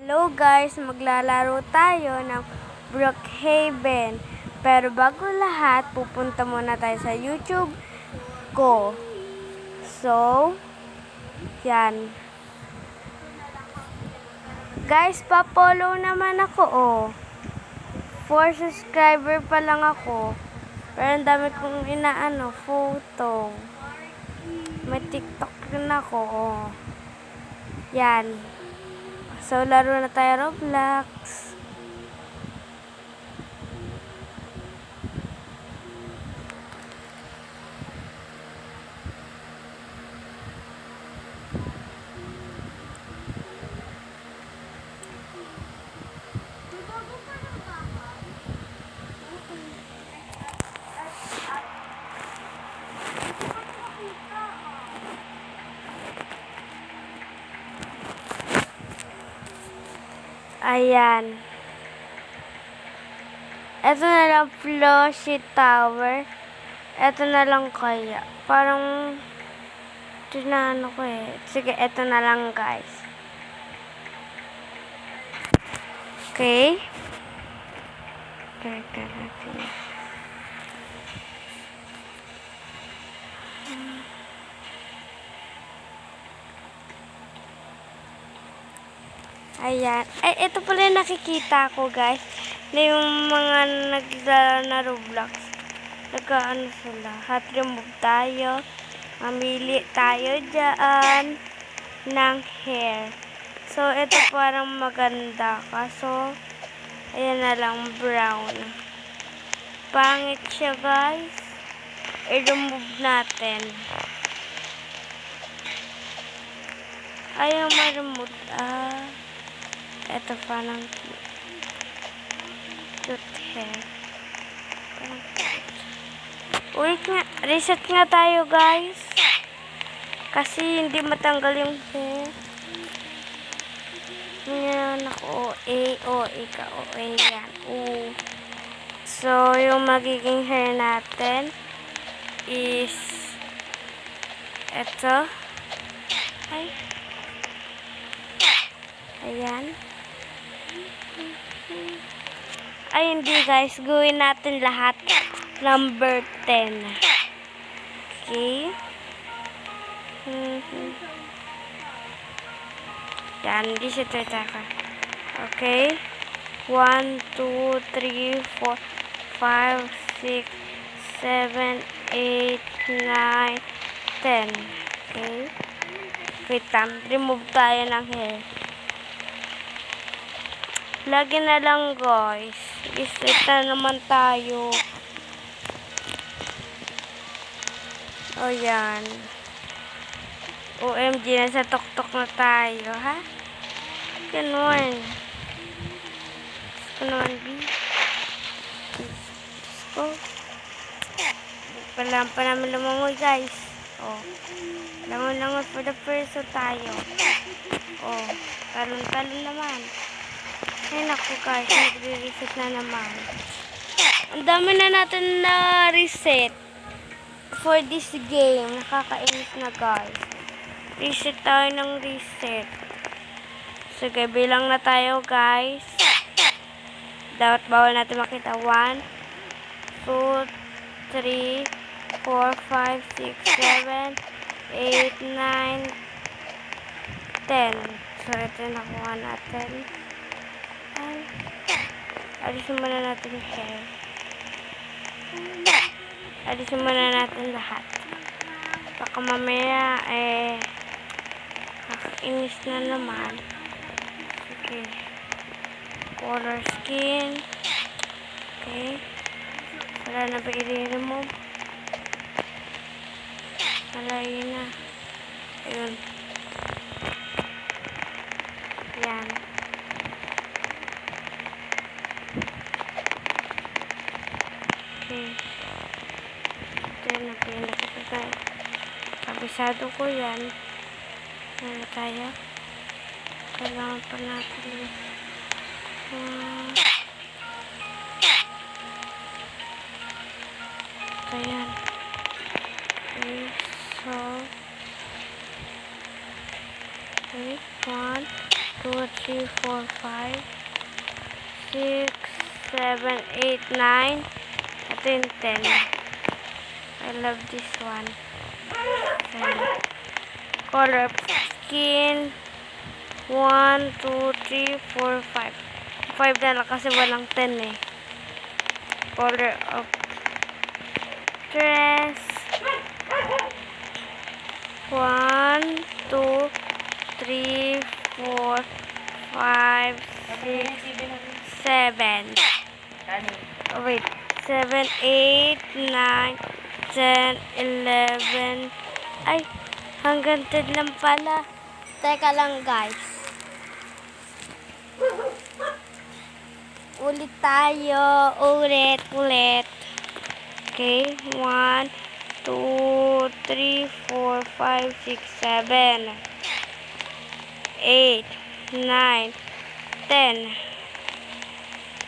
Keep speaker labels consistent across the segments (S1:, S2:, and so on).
S1: Hello guys, maglalaro tayo ng Brookhaven. Pero bago lahat, pupunta muna tayo sa YouTube ko. So, yan. Guys, pa-follow naman ako, oh. 4 subscriber pa lang ako. Pero ang dami kong photo. May TikTok rin ako, oh. Yan. So, laro na tayo Roblox. Ayan. Ito na lang Flushy Tower. Ito na lang kaya. Parang tinano ko eh. Sige, ito na lang guys. Okay. Ayan. Ay, ito pala yung nakikita ko, guys. Na yung mga naglalaro na Roblox. Nag-ano sila. Hot remove tayo. Mamili tayo dyan ng hair. So, ito parang maganda. Kaso, ayan na lang, brown. Pangit siya, guys. I-remove natin. Ayaw ma-remove. Ito parang cute hair. Parang cute. Ulit nga. Reset nga tayo, guys. Kasi hindi matanggal yung hair. Yan ako. OA ka. OA yan. So, yung magiging hair natin is ito. Ayan. Ay, hindi guys. Gawin natin lahat. Number 10. Okay. Yan. Hindi siya tataka. Okay. 1, 2, 3, 4, 5, 6, 7, 8, 9, 10. Okay. Wait lang. Remove tayo ng hair. Lagi na lang guys. Iset na naman tayo. O yan. OMG, nasa tuktok na tayo, ha? Ganun. Gusto naman, B. Gusto. Palam pa namin lumangoy, guys. O. Langoy-langoy for the first tayo. O. Talon-talon naman. Ay, naku guys, nagre-reset na naman. Ang dami na natin na reset for this game. Nakakainis na guys. Reset tayo ng reset. Sige, bilang na tayo guys. Dapat bawal natin makita. 1, 2, 3, 4, 5, 6, 7, 8, 9, 10. So, ito yung nakuha natin. Alisin muna natin yung hair. Alisin muna natin lahat. Baka mamaya, nakakainis na naman. Okay. Color skin. Okay. Wala na ba i-remove? Wala yun na. Ayun. Yan. Okay. Ito na pinakita. Kabisado ko yan. Ano tayo? Kailangan pa natin. Ayan. Okay. So. Okay. 1, 2, 3, 4, 5, 6, 7, 8, 9, at then 10. I love this one. 10. Color of skin. 1, 2, 3, 4, 5. 5 na lang kasi walang 10 eh. Color of dress. 1, 2, 3, 4, 5, 6, 7. Oh, wait. 7, 8, 9, 10, 11. Ay, hanggang 10 lang pala. Teka lang, guys. Ulit tayo. Ulit. Okay. 1, 2, 3, 4, 5, 6, 7, 8, 9, 10.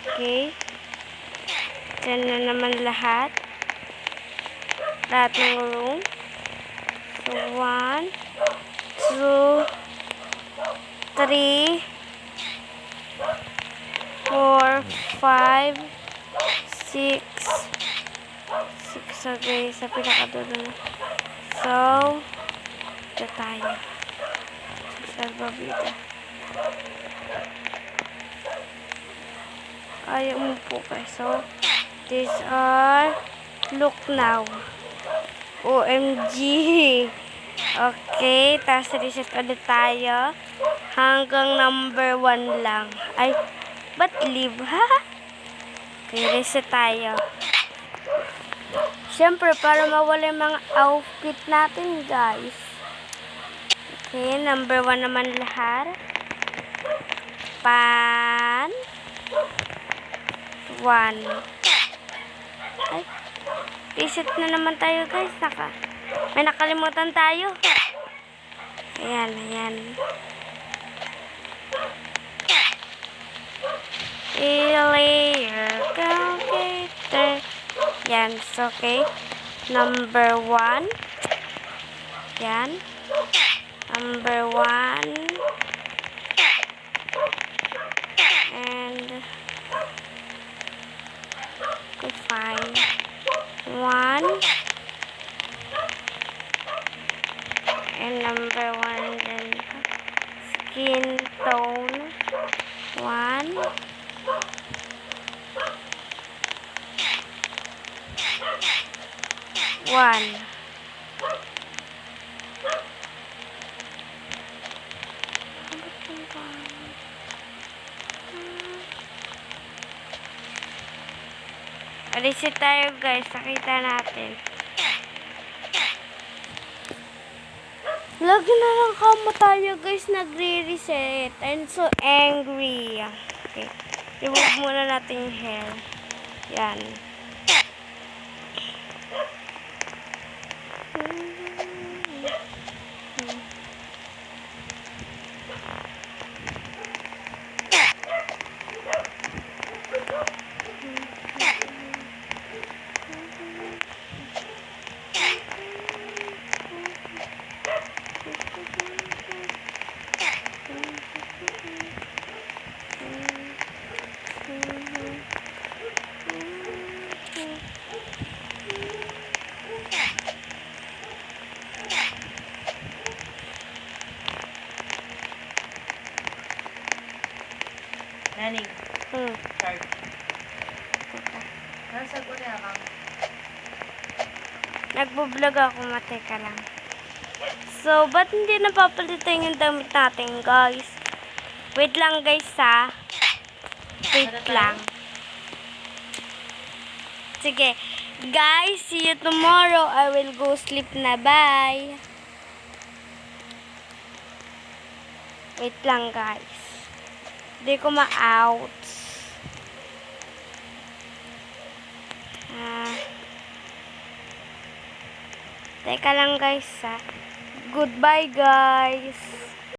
S1: Okay. 10 na naman lahat. Lahat ng room. So, 1, 2, 3, 4, 5, 6. 6 okay, sa pinakadulo na. So, ito tayo. Salvavida. Ayaw mo po kayo. So, these are look now. OMG. Okay, tapos reset ulit tayo. Hanggang number 1 lang. Ay, ba't leave, ha? Okay, reset tayo. Siyempre, para mawala yung mga outfit natin, guys. Okay, number 1 naman lahat. Pan. 1. Ay, reset na naman tayo, guys. May nakalimutan tayo. Ayan. Layer calculator. Yan, so okay. Number 1. Yan. Number 1. And okay, fine. 1. And number 1 then skin tone. 1. 1. Reset tayo, guys. Nakita natin. Lagi na lang kamo tayo, guys. Nagre-reset. I'm so angry. Okay. Remove muna natin yung hair. Yan.
S2: Naning. Card. Nasa ko na kang.
S1: Nagbo-vlog ako, mateka lang. So, ba't hindi napapalitan yung damit natin, guys? Wait lang, guys, ha? Wait lang. Sige. Guys, see you tomorrow. I will go sleep na. Bye. Wait lang, guys. Hindi ko ma-out. Teka lang, guys, ha? Goodbye, guys.